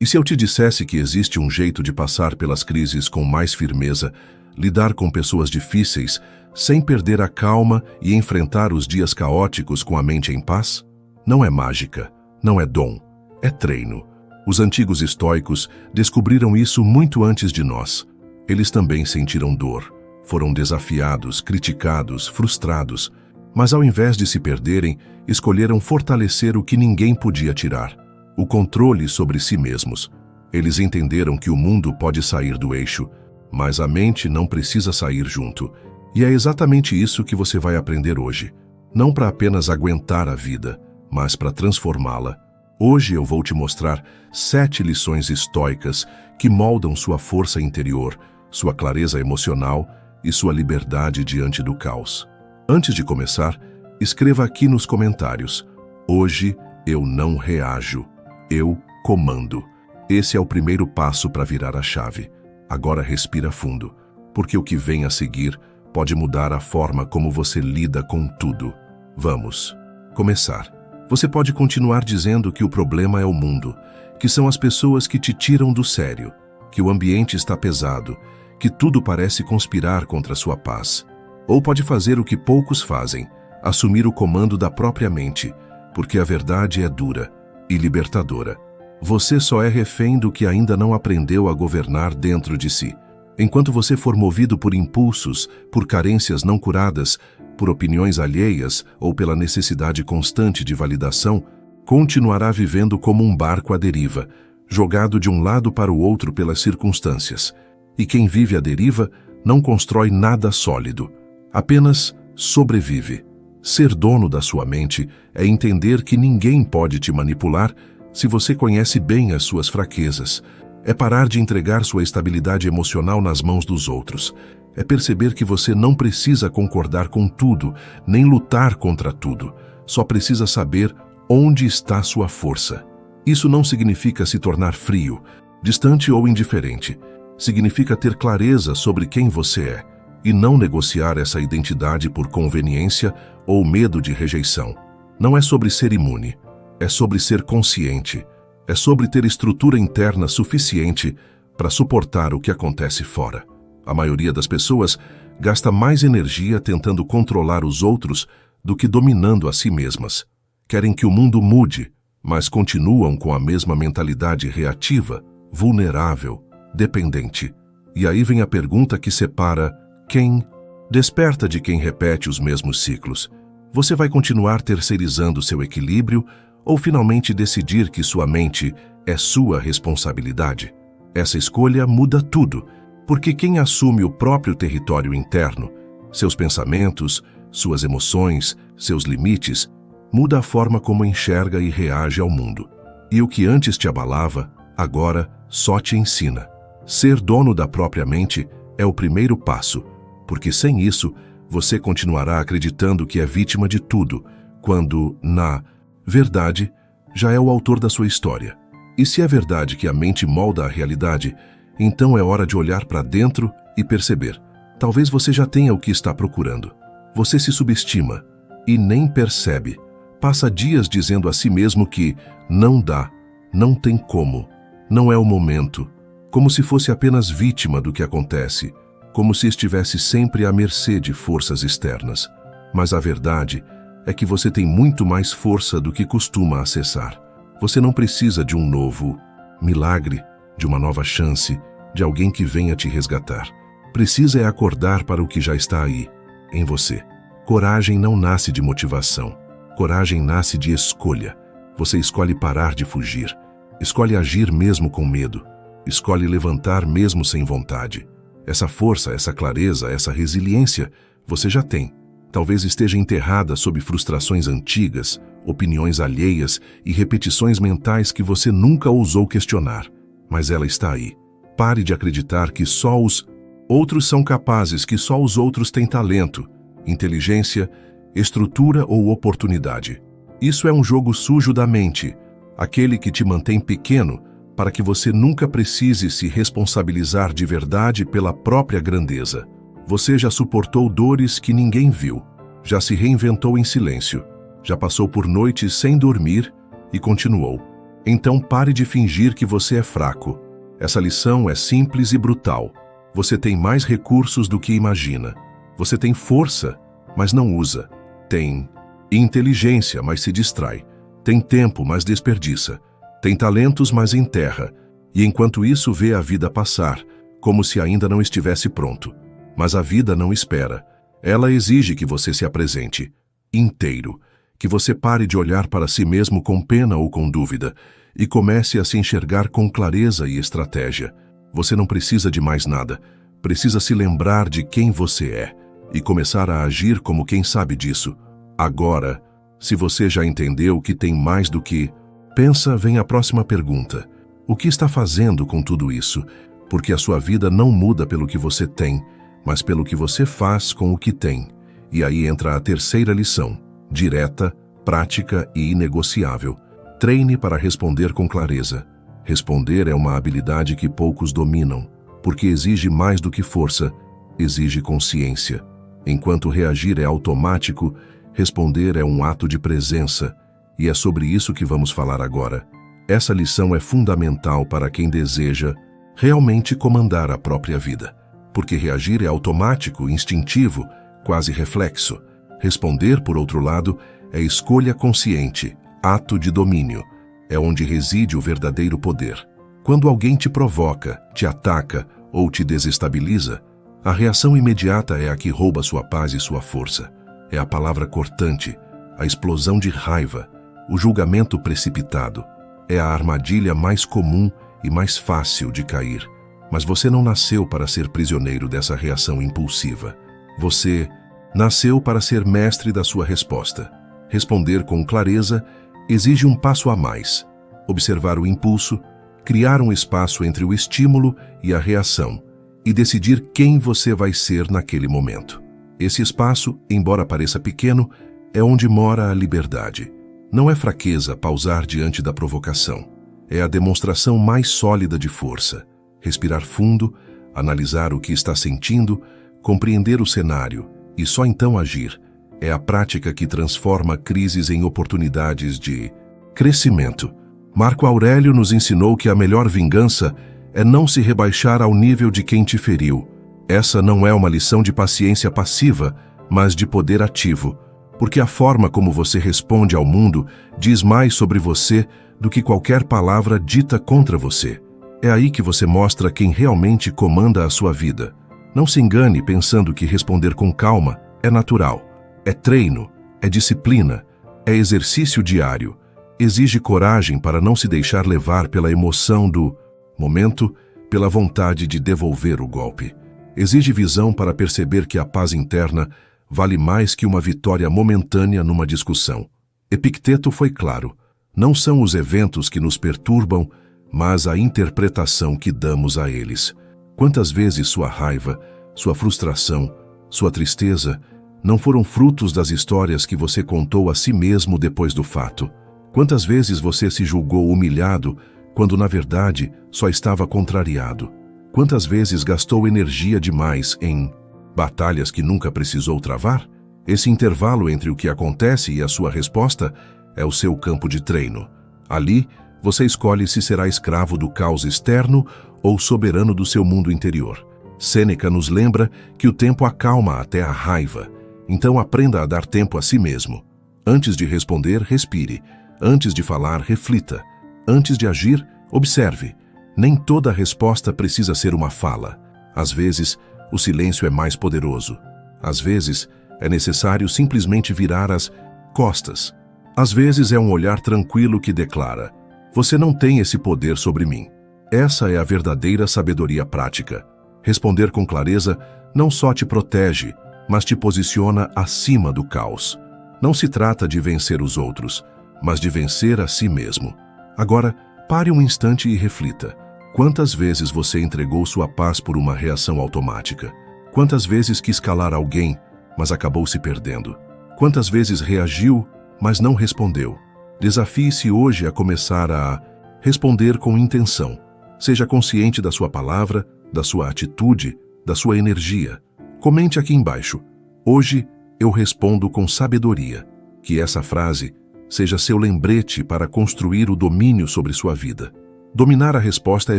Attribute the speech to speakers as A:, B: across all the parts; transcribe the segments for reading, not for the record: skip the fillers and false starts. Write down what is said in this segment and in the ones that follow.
A: E se eu te dissesse que existe um jeito de passar pelas crises com mais firmeza, lidar com pessoas difíceis, sem perder a calma e enfrentar os dias caóticos com a mente em paz? Não é mágica, não é dom, é treino. Os antigos estoicos descobriram isso muito antes de nós. Eles também sentiram dor, foram desafiados, criticados, frustrados, mas ao invés de se perderem, escolheram fortalecer o que ninguém podia tirar: o controle sobre si mesmos. Eles entenderam que o mundo pode sair do eixo, mas a mente não precisa sair junto. E é exatamente isso que você vai aprender hoje. Não para apenas aguentar a vida, mas para transformá-la. Hoje eu vou te mostrar 7 lições estoicas que moldam sua força interior, sua clareza emocional e sua liberdade diante do caos. Antes de começar, escreva aqui nos comentários: hoje eu não reajo, eu comando. Esse é o primeiro passo para virar a chave. Agora respira fundo, porque o que vem a seguir pode mudar a forma como você lida com tudo. Vamos começar. Você pode continuar dizendo que o problema é o mundo, que são as pessoas que te tiram do sério, que o ambiente está pesado, que tudo parece conspirar contra sua paz. Ou pode fazer o que poucos fazem, assumir o comando da própria mente, porque a verdade é dura e libertadora. Você só é refém do que ainda não aprendeu a governar dentro de si. Enquanto você for movido por impulsos, por carências não curadas, por opiniões alheias ou pela necessidade constante de validação, continuará vivendo como um barco à deriva, jogado de um lado para o outro pelas circunstâncias. E quem vive à deriva não constrói nada sólido, apenas sobrevive. Ser dono da sua mente é entender que ninguém pode te manipular se você conhece bem as suas fraquezas. É parar de entregar sua estabilidade emocional nas mãos dos outros. É perceber que você não precisa concordar com tudo, nem lutar contra tudo. Só precisa saber onde está sua força. Isso não significa se tornar frio, distante ou indiferente. Significa ter clareza sobre quem você é e não negociar essa identidade por conveniência ou medo de rejeição. Não é sobre ser imune, é sobre ser consciente. É sobre ter estrutura interna suficiente para suportar o que acontece fora. A maioria das pessoas gasta mais energia tentando controlar os outros do que dominando a si mesmas. Querem que o mundo mude, mas continuam com a mesma mentalidade reativa, vulnerável, dependente. E aí vem a pergunta que separa quem desperta de quem repete os mesmos ciclos. Você vai continuar terceirizando seu equilíbrio ou finalmente decidir que sua mente é sua responsabilidade? Essa escolha muda tudo, porque quem assume o próprio território interno, seus pensamentos, suas emoções, seus limites, muda a forma como enxerga e reage ao mundo. E o que antes te abalava, agora só te ensina. Ser dono da própria mente é o primeiro passo, porque sem isso, você continuará acreditando que é vítima de tudo, quando, na verdade, já é o autor da sua história. E se é verdade que a mente molda a realidade, então é hora de olhar para dentro e perceber. Talvez você já tenha o que está procurando. Você se subestima e nem percebe. Passa dias dizendo a si mesmo que não dá, não tem como, não é o momento, como se fosse apenas vítima do que acontece, como se estivesse sempre à mercê de forças externas. Mas a verdade é que você tem muito mais força do que costuma acessar. Você não precisa de um novo milagre, de uma nova chance, de alguém que venha te resgatar. Precisa é acordar para o que já está aí, em você. Coragem não nasce de motivação. Coragem nasce de escolha. Você escolhe parar de fugir. Escolhe agir mesmo com medo. Escolhe levantar mesmo sem vontade. Essa força, essa clareza, essa resiliência, você já tem. Talvez esteja enterrada sob frustrações antigas, opiniões alheias e repetições mentais que você nunca ousou questionar. Mas ela está aí. Pare de acreditar que só os outros são capazes, que só os outros têm talento, inteligência, estrutura ou oportunidade. Isso é um jogo sujo da mente, aquele que te mantém pequeno para que você nunca precise se responsabilizar de verdade pela própria grandeza. Você já suportou dores que ninguém viu, já se reinventou em silêncio, já passou por noites sem dormir e continuou. Então pare de fingir que você é fraco. Essa lição é simples e brutal. Você tem mais recursos do que imagina. Você tem força, mas não usa. Tem inteligência, mas se distrai. Tem tempo, mas desperdiça. Tem talentos, mas enterra. E enquanto isso vê a vida passar, como se ainda não estivesse pronto. Mas a vida não espera. Ela exige que você se apresente inteiro, que você pare de olhar para si mesmo com pena ou com dúvida e comece a se enxergar com clareza e estratégia. Você não precisa de mais nada. Precisa se lembrar de quem você é e começar a agir como quem sabe disso. Agora, se você já entendeu que tem mais do que... Pensa, vem a próxima pergunta. O que está fazendo com tudo isso? Porque a sua vida não muda pelo que você tem, mas pelo que você faz com o que tem. E aí entra a terceira lição, direta, prática e inegociável. Treine para responder com clareza. Responder é uma habilidade que poucos dominam, porque exige mais do que força, exige consciência. Enquanto reagir é automático, responder é um ato de presença. E é sobre isso que vamos falar agora. Essa lição é fundamental para quem deseja realmente comandar a própria vida. Porque reagir é automático, instintivo, quase reflexo. Responder, por outro lado, é escolha consciente, ato de domínio. É onde reside o verdadeiro poder. Quando alguém te provoca, te ataca ou te desestabiliza, a reação imediata é a que rouba sua paz e sua força. É a palavra cortante, a explosão de raiva, o julgamento precipitado. É a armadilha mais comum e mais fácil de cair. Mas você não nasceu para ser prisioneiro dessa reação impulsiva. Você nasceu para ser mestre da sua resposta. Responder com clareza exige um passo a mais. Observar o impulso, criar um espaço entre o estímulo e a reação e decidir quem você vai ser naquele momento. Esse espaço, embora pareça pequeno, é onde mora a liberdade. Não é fraqueza pausar diante da provocação. É a demonstração mais sólida de força. Respirar fundo, analisar o que está sentindo, compreender o cenário e só então agir. É a prática que transforma crises em oportunidades de crescimento. Marco Aurélio nos ensinou que a melhor vingança é não se rebaixar ao nível de quem te feriu. Essa não é uma lição de paciência passiva, mas de poder ativo, porque a forma como você responde ao mundo diz mais sobre você do que qualquer palavra dita contra você. É aí que você mostra quem realmente comanda a sua vida. Não se engane pensando que responder com calma é natural. É treino, é disciplina, é exercício diário. Exige coragem para não se deixar levar pela emoção do momento, pela vontade de devolver o golpe. Exige visão para perceber que a paz interna vale mais que uma vitória momentânea numa discussão. Epicteto foi claro. Não são os eventos que nos perturbam, mas a interpretação que damos a eles. Quantas vezes sua raiva, sua frustração, sua tristeza não foram frutos das histórias que você contou a si mesmo depois do fato? Quantas vezes você se julgou humilhado quando na verdade só estava contrariado? Quantas vezes gastou energia demais em batalhas que nunca precisou travar? Esse intervalo entre o que acontece e a sua resposta é o seu campo de treino. Ali, você escolhe se será escravo do caos externo ou soberano do seu mundo interior. Sêneca nos lembra que o tempo acalma até a raiva. Então aprenda a dar tempo a si mesmo. Antes de responder, respire. Antes de falar, reflita. Antes de agir, observe. Nem toda resposta precisa ser uma fala. Às vezes, o silêncio é mais poderoso. Às vezes, é necessário simplesmente virar as costas. Às vezes é um olhar tranquilo que declara: você não tem esse poder sobre mim. Essa é a verdadeira sabedoria prática. Responder com clareza não só te protege, mas te posiciona acima do caos. Não se trata de vencer os outros, mas de vencer a si mesmo. Agora, pare um instante e reflita. Quantas vezes você entregou sua paz por uma reação automática? Quantas vezes quis calar alguém, mas acabou se perdendo? Quantas vezes reagiu, mas não respondeu? Desafie-se hoje a começar a responder com intenção. Seja consciente da sua palavra, da sua atitude, da sua energia. Comente aqui embaixo: hoje eu respondo com sabedoria. Que essa frase seja seu lembrete para construir o domínio sobre sua vida. Dominar a resposta é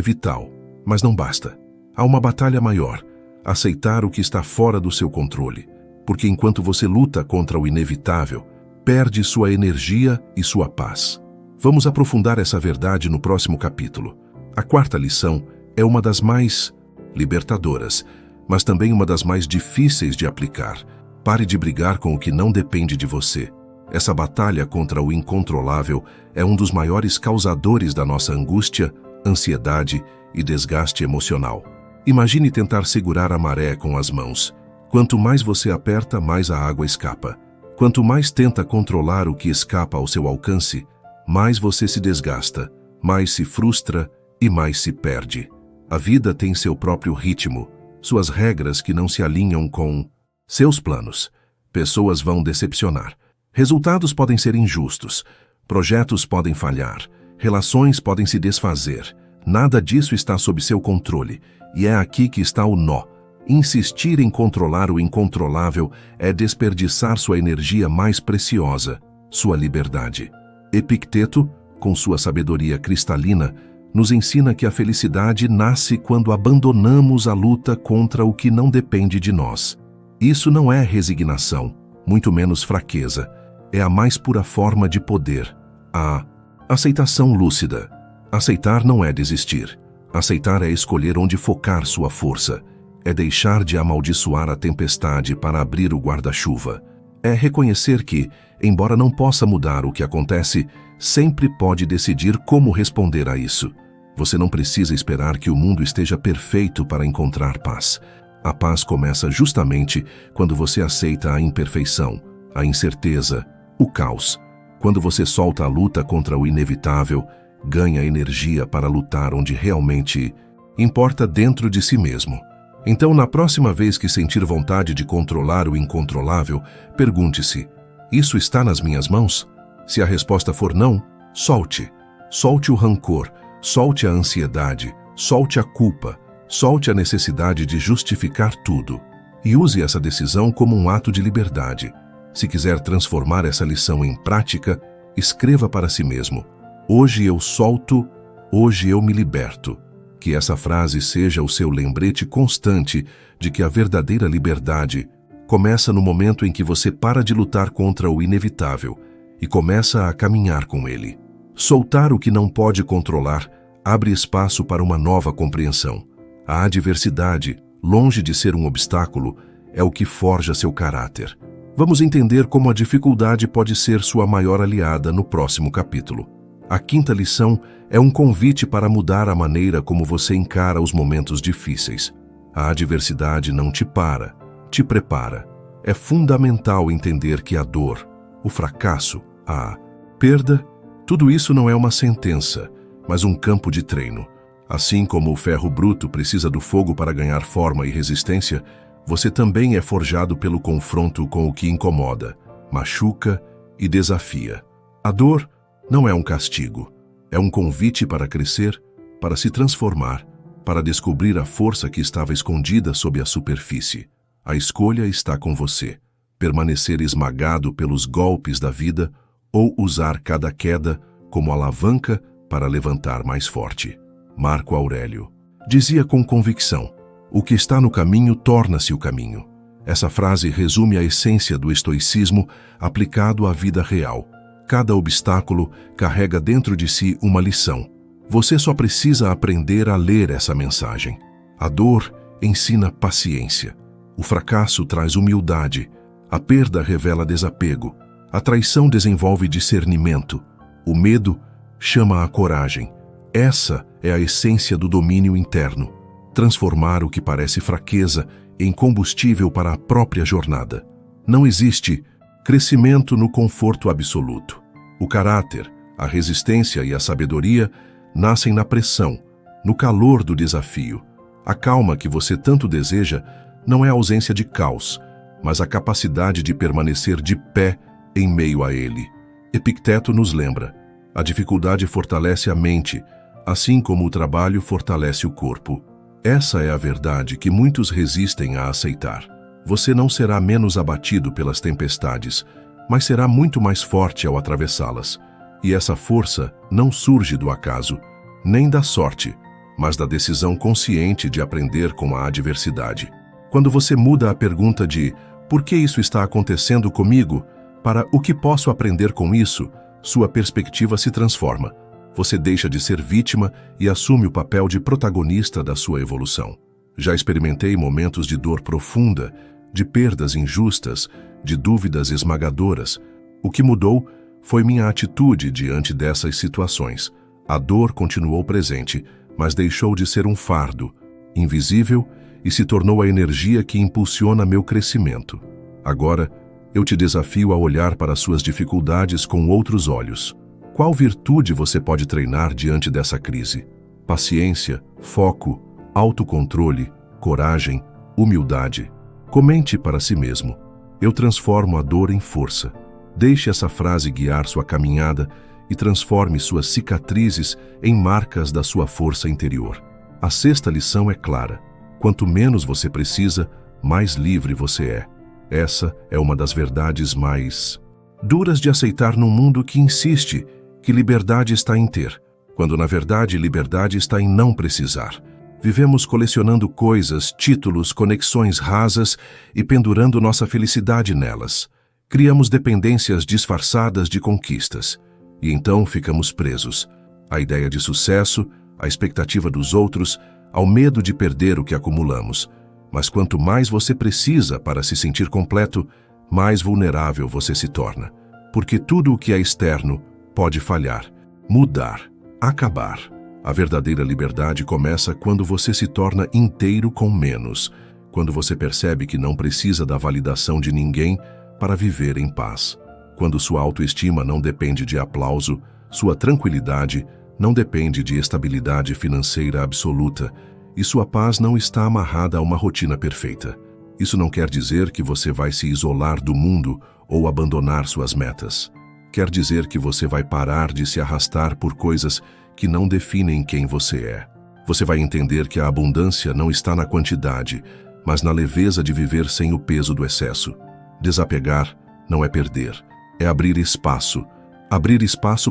A: vital, mas não basta. Há uma batalha maior: aceitar o que está fora do seu controle, porque enquanto você luta contra o inevitável, perde sua energia e sua paz. Vamos aprofundar essa verdade no próximo capítulo. A quarta lição é uma das mais libertadoras, mas também uma das mais difíceis de aplicar. Pare de brigar com o que não depende de você. Essa batalha contra o incontrolável é um dos maiores causadores da nossa angústia, ansiedade e desgaste emocional. Imagine tentar segurar a maré com as mãos. Quanto mais você aperta, mais a água escapa. Quanto mais tenta controlar o que escapa ao seu alcance, mais você se desgasta, mais se frustra e mais se perde. A vida tem seu próprio ritmo, suas regras que não se alinham com seus planos. Pessoas vão decepcionar. Resultados podem ser injustos. Projetos podem falhar. Relações podem se desfazer. Nada disso está sob seu controle. E é aqui que está o nó. Insistir em controlar o incontrolável é desperdiçar sua energia mais preciosa, sua liberdade. Epicteto, com sua sabedoria cristalina, nos ensina que a felicidade nasce quando abandonamos a luta contra o que não depende de nós. Isso não é resignação, muito menos fraqueza. É a mais pura forma de poder, a aceitação lúcida. Aceitar não é desistir. Aceitar é escolher onde focar sua força. É deixar de amaldiçoar a tempestade para abrir o guarda-chuva. É reconhecer que, embora não possa mudar o que acontece, sempre pode decidir como responder a isso. Você não precisa esperar que o mundo esteja perfeito para encontrar paz. A paz começa justamente quando você aceita a imperfeição, a incerteza, o caos. Quando você solta a luta contra o inevitável, ganha energia para lutar onde realmente importa dentro de si mesmo. Então, na próxima vez que sentir vontade de controlar o incontrolável, pergunte-se: isso está nas minhas mãos? Se a resposta for não, solte. Solte o rancor, solte a ansiedade, solte a culpa, solte a necessidade de justificar tudo. E use essa decisão como um ato de liberdade. Se quiser transformar essa lição em prática, escreva para si mesmo: hoje eu solto, hoje eu me liberto. Que essa frase seja o seu lembrete constante de que a verdadeira liberdade começa no momento em que você para de lutar contra o inevitável e começa a caminhar com ele. Soltar o que não pode controlar abre espaço para uma nova compreensão. A adversidade, longe de ser um obstáculo, é o que forja seu caráter. Vamos entender como a dificuldade pode ser sua maior aliada no próximo capítulo. A quinta lição é um convite para mudar a maneira como você encara os momentos difíceis. A adversidade não te para, te prepara. É fundamental entender que a dor, o fracasso, a perda, tudo isso não é uma sentença, mas um campo de treino. Assim como o ferro bruto precisa do fogo para ganhar forma e resistência, você também é forjado pelo confronto com o que incomoda, machuca e desafia. A dor não é um castigo, é um convite para crescer, para se transformar, para descobrir a força que estava escondida sob a superfície. A escolha está com você: permanecer esmagado pelos golpes da vida ou usar cada queda como alavanca para levantar mais forte. Marco Aurélio dizia com convicção: o que está no caminho torna-se o caminho. Essa frase resume a essência do estoicismo aplicado à vida real. Cada obstáculo carrega dentro de si uma lição. Você só precisa aprender a ler essa mensagem. A dor ensina paciência. O fracasso traz humildade. A perda revela desapego. A traição desenvolve discernimento. O medo chama a coragem. Essa é a essência do domínio interno. Transformar o que parece fraqueza em combustível para a própria jornada. Não existe crescimento no conforto absoluto. O caráter, a resistência e a sabedoria nascem na pressão, no calor do desafio. A calma que você tanto deseja não é a ausência de caos, mas a capacidade de permanecer de pé em meio a ele. Epicteto nos lembra: a dificuldade fortalece a mente, assim como o trabalho fortalece o corpo. Essa é a verdade que muitos resistem a aceitar. Você não será menos abatido pelas tempestades, mas será muito mais forte ao atravessá-las. E essa força não surge do acaso, nem da sorte, mas da decisão consciente de aprender com a adversidade. Quando você muda a pergunta de "por que isso está acontecendo comigo?" para "o que posso aprender com isso?", sua perspectiva se transforma. Você deixa de ser vítima e assume o papel de protagonista da sua evolução. Já experimentei momentos de dor profunda, de perdas injustas, de dúvidas esmagadoras. O que mudou foi minha atitude diante dessas situações. A dor continuou presente, mas deixou de ser um fardo, invisível, e se tornou a energia que impulsiona meu crescimento. Agora, eu te desafio a olhar para suas dificuldades com outros olhos. Qual virtude você pode treinar diante dessa crise? Paciência, foco, autocontrole, coragem, humildade. Comente para si mesmo: eu transformo a dor em força. Deixe essa frase guiar sua caminhada e transforme suas cicatrizes em marcas da sua força interior. A sexta lição é clara: quanto menos você precisa, mais livre você é. Essa é uma das verdades mais duras de aceitar num mundo que insiste que liberdade está em ter, quando na verdade liberdade está em não precisar. Vivemos colecionando coisas, títulos, conexões rasas e pendurando nossa felicidade nelas. Criamos dependências disfarçadas de conquistas. E então ficamos presos à ideia de sucesso, à expectativa dos outros, ao medo de perder o que acumulamos. Mas quanto mais você precisa para se sentir completo, mais vulnerável você se torna. Porque tudo o que é externo pode falhar, mudar, acabar. A verdadeira liberdade começa quando você se torna inteiro com menos, quando você percebe que não precisa da validação de ninguém para viver em paz. Quando sua autoestima não depende de aplauso, sua tranquilidade não depende de estabilidade financeira absoluta e sua paz não está amarrada a uma rotina perfeita. Isso não quer dizer que você vai se isolar do mundo ou abandonar suas metas. Quer dizer que você vai parar de se arrastar por coisas que não definem quem você é. Você vai entender que a abundância não está na quantidade, mas na leveza de viver sem o peso do excesso. Desapegar não é perder, é abrir espaço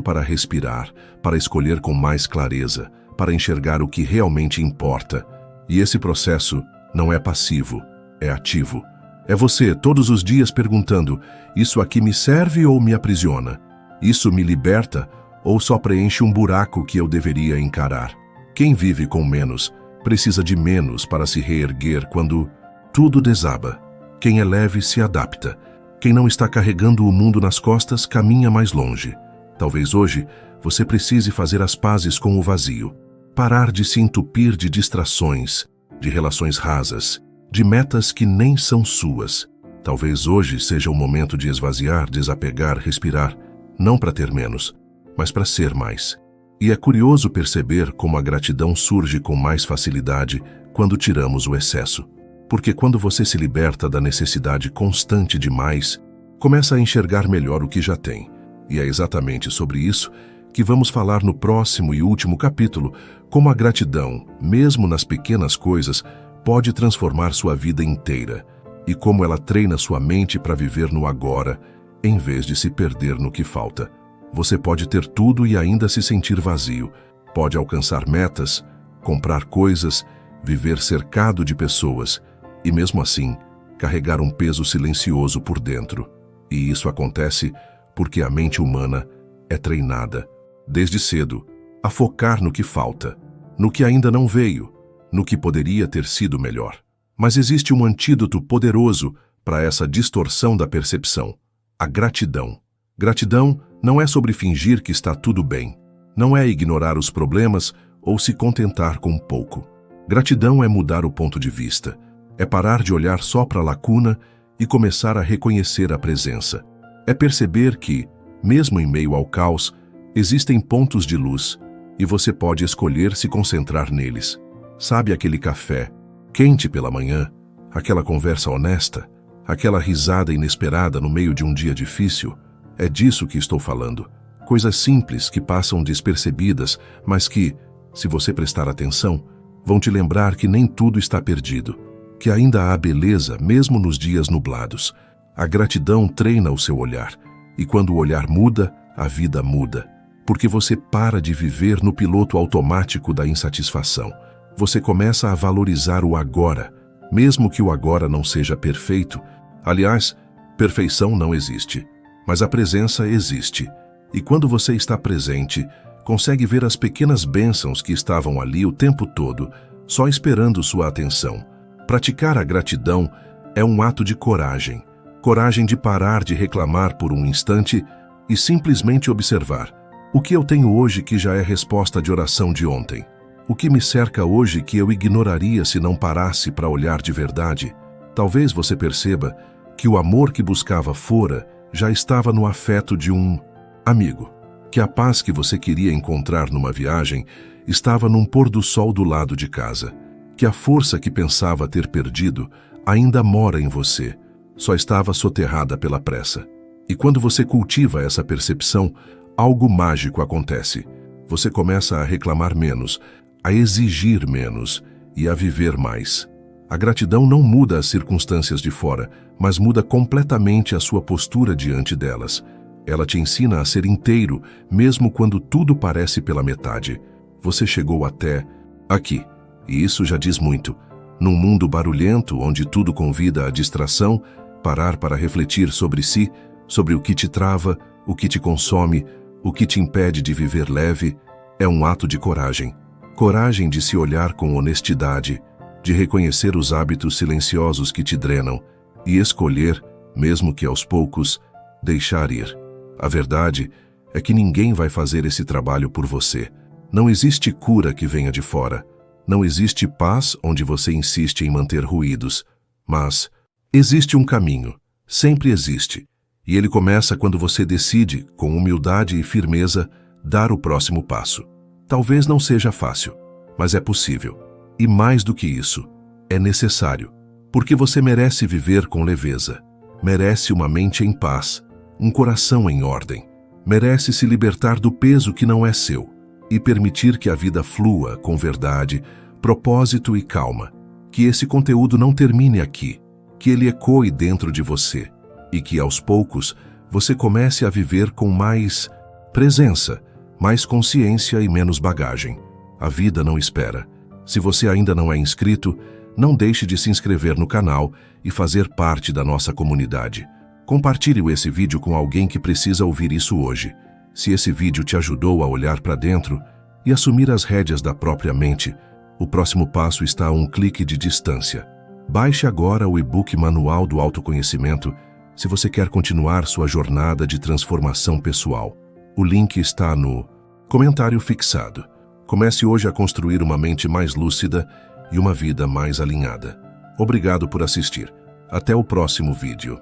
A: para respirar, para escolher com mais clareza, para enxergar o que realmente importa. E esse processo não é passivo, é ativo. É você todos os dias perguntando: isso aqui me serve ou me aprisiona? Isso me liberta ou só preenche um buraco que eu deveria encarar? Quem vive com menos precisa de menos para se reerguer quando tudo desaba. Quem é leve se adapta. Quem não está carregando o mundo nas costas caminha mais longe. Talvez hoje você precise fazer as pazes com o vazio. Parar de se entupir de distrações, de relações rasas, de metas que nem são suas. Talvez hoje seja o momento de esvaziar, desapegar, respirar, não para ter menos, mas para ser mais. E é curioso perceber como a gratidão surge com mais facilidade quando tiramos o excesso. Porque quando você se liberta da necessidade constante de mais, começa a enxergar melhor o que já tem. E é exatamente sobre isso que vamos falar no próximo e último capítulo, como a gratidão, mesmo nas pequenas coisas, pode transformar sua vida inteira, e como ela treina sua mente para viver no agora, em vez de se perder no que falta. Você pode ter tudo e ainda se sentir vazio. Pode alcançar metas, comprar coisas, viver cercado de pessoas, e mesmo assim, carregar um peso silencioso por dentro. E isso acontece porque a mente humana é treinada, desde cedo, a focar no que falta, no que ainda não veio, no que poderia ter sido melhor. Mas existe um antídoto poderoso para essa distorção da percepção: a gratidão. Gratidão não é sobre fingir que está tudo bem, não é ignorar os problemas ou se contentar com pouco. Gratidão é mudar o ponto de vista, é parar de olhar só para a lacuna e começar a reconhecer a presença. É perceber que, mesmo em meio ao caos, existem pontos de luz e você pode escolher se concentrar neles. Sabe aquele café quente pela manhã, aquela conversa honesta, aquela risada inesperada no meio de um dia difícil? É disso que estou falando. Coisas simples que passam despercebidas, mas que, se você prestar atenção, vão te lembrar que nem tudo está perdido, que ainda há beleza mesmo nos dias nublados. A gratidão treina o seu olhar, E quando o olhar muda, a vida muda. Porque você para de viver no piloto automático da insatisfação. Você começa a valorizar o agora, mesmo que o agora não seja perfeito. Aliás, perfeição não existe, mas a presença existe. E quando você está presente, consegue ver as pequenas bênçãos que estavam ali o tempo todo, só esperando sua atenção. Praticar a gratidão é um ato de coragem. Coragem de parar de reclamar por um instante e simplesmente observar. O que eu tenho hoje que já é resposta de oração de ontem? O que me cerca hoje que eu ignoraria se não parasse para olhar de verdade? Talvez você perceba que o amor que buscava fora já estava no afeto de um amigo. Que a paz que você queria encontrar numa viagem estava num pôr do sol do lado de casa. Que a força que pensava ter perdido ainda mora em você, só estava soterrada pela pressa. E quando você cultiva essa percepção, algo mágico acontece. Você começa a reclamar menos, a exigir menos e a viver mais. A gratidão não muda as circunstâncias de fora, mas muda completamente a sua postura diante delas. Ela te ensina a ser inteiro, mesmo quando tudo parece pela metade. Você chegou até aqui, e isso já diz muito. Num mundo barulhento, onde tudo convida à distração, parar para refletir sobre si, sobre o que te trava, o que te consome, o que te impede de viver leve, é um ato de coragem. Coragem de se olhar com honestidade, de reconhecer os hábitos silenciosos que te drenam e escolher, mesmo que aos poucos, deixar ir. A verdade é que ninguém vai fazer esse trabalho por você. Não existe cura que venha de fora. Não existe paz onde você insiste em manter ruídos. Mas existe um caminho. Sempre existe. E ele começa quando você decide, com humildade e firmeza, dar o próximo passo. Talvez não seja fácil, mas é possível. E mais do que isso, é necessário. Porque você merece viver com leveza. Merece uma mente em paz, um coração em ordem. Merece se libertar do peso que não é seu e permitir que a vida flua com verdade, propósito e calma. Que esse conteúdo não termine aqui, que ele ecoe dentro de você e que, aos poucos, você comece a viver com mais presença, mais consciência e menos bagagem. A vida não espera. Se você ainda não é inscrito, não deixe de se inscrever no canal e fazer parte da nossa comunidade. Compartilhe esse vídeo com alguém que precisa ouvir isso hoje. Se esse vídeo te ajudou a olhar para dentro e assumir as rédeas da própria mente, o próximo passo está a um clique de distância. Baixe agora o e-book Manual do Autoconhecimento se você quer continuar sua jornada de transformação pessoal. O link está no comentário fixado. Comece hoje a construir uma mente mais lúcida e uma vida mais alinhada. Obrigado por assistir. Até o próximo vídeo.